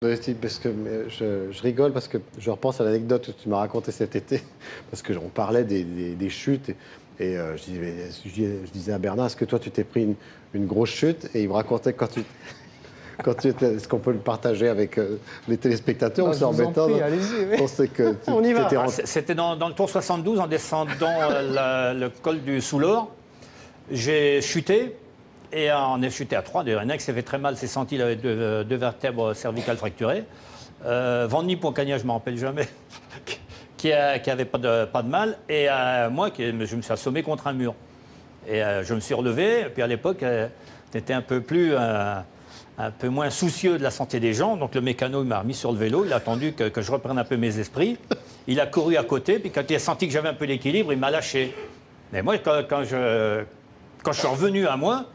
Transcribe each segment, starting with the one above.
Parce que je rigole parce que je repense à l'anecdote que tu m'as racontée cet été, parce qu'on parlait des chutes, et je disais à Bernard, est-ce que toi tu t'es pris une grosse chute? Et il me racontait quand tu étais, est-ce qu'on peut le partager avec les téléspectateurs ou c'est embêtant? Allez-y, on sait que on y va. C'était dans le tour 72, en descendant le col du Soulor. J'ai chuté. Et on est chuté à 3. D'ailleurs, un ex s'est fait très mal, s'est senti, il avait deux vertèbres cervicales fracturées. Vanny Poncagna, je ne me rappelle jamais, qui avait pas de mal. Et moi, je me suis assommé contre un mur. Et je me suis relevé. Et puis à l'époque, j'étais un peu moins soucieux de la santé des gens. Donc le mécano, il m'a remis sur le vélo. Il a attendu que je reprenne un peu mes esprits. Il a couru à côté. Puis quand il a senti que j'avais un peu l'équilibre, il m'a lâché. Mais moi, quand je suis revenu à moi,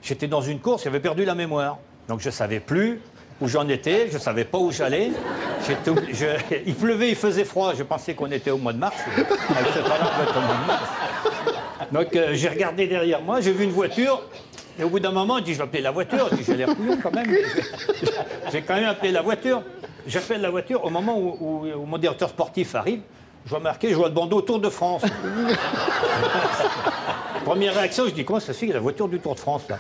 j'étais dans une course, j'avais perdu la mémoire. Donc je ne savais plus où j'en étais, je ne savais pas où j'allais. Il pleuvait, il faisait froid, je pensais qu'on était au mois de mars. Donc j'ai regardé derrière moi, j'ai vu une voiture. Et au bout d'un moment, je dis, je vais appeler la voiture. Je dis, j'ai l'air couillon quand même. J'ai quand même appelé la voiture. J'appelle la voiture au moment où mon directeur sportif arrive. Je vois marqué, je vois le bandeau Tour de France. Première réaction, je dis, comment ça se fait qu'il y a la voiture du Tour de France, là?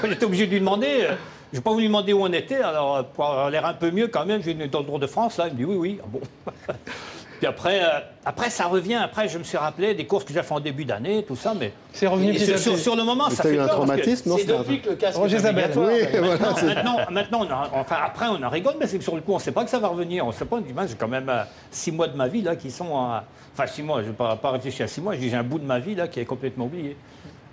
J'étais obligé de lui demander, je n'ai pas voulu lui demander où on était, alors pour avoir l'air un peu mieux quand même, j'ai dit, dans le Tour de France, là, il me dit, oui, oui, ah bon. Puis après, ça revient, après je me suis rappelé des courses que j'ai fait en début d'année, tout ça, mais... C'est revenu sur le moment, ça fait peur. Un traumatisme, non? C'est depuis que le casque Roger Zabel. Oui, maintenant après on en rigole, mais c'est que sur le coup, on ne sait pas que ça va revenir. On ne sait pas, on dit, j'ai quand même 6 mois de ma vie là qui sont... Enfin, 6 mois, je ne vais pas réfléchir à 6 mois, j'ai un bout de ma vie là qui est complètement oublié.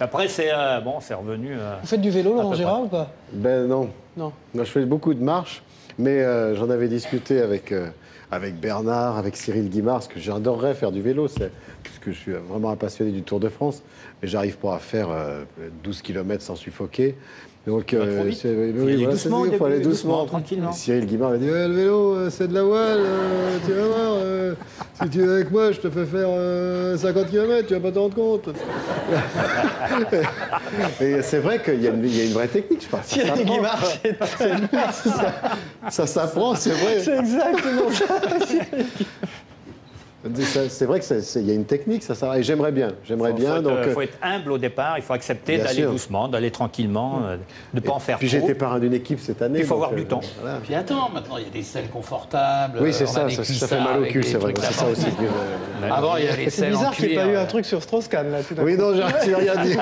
Après, c'est revenu... Vous faites du vélo, Laurent Gérard, ou pas? Ben non. Non. Moi, je fais beaucoup de marches, mais j'en avais discuté avec Bernard, avec Cyril Guimard, parce que j'adorerais faire du vélo, puisque je suis vraiment un passionné du Tour de France, mais j'arrive pas à faire 12 km sans suffoquer. Donc, il faut aller doucement, tranquillement. Cyril Guimard m'a dit, le vélo, c'est de la voile, tu vas voir, si tu es avec moi, je te fais faire 50 km, tu vas pas te rendre compte. Et c'est vrai qu'il y a une vraie technique, je pense. Cyril Guimard, ça s'apprend, c'est vrai. c'est exactement ça. C'est vrai qu'il y a une technique, et j'aimerais bien. Il faut être humble au départ, il faut accepter d'aller doucement, d'aller tranquillement, de ne pas en faire trop. Puis j'ai été parrain d'une équipe cette année. Il faut avoir du temps. Voilà. Puis attends, maintenant il y a des selles confortables. Oui, c'est ça fait mal au cul, c'est vrai. C'est ça aussi. Avant, il y a les selles en cuir. C'est bizarre qu'il n'y ait pas eu un truc sur Strauss-Kahn, là, tout à coup. Oui, non, j'ai rien dit.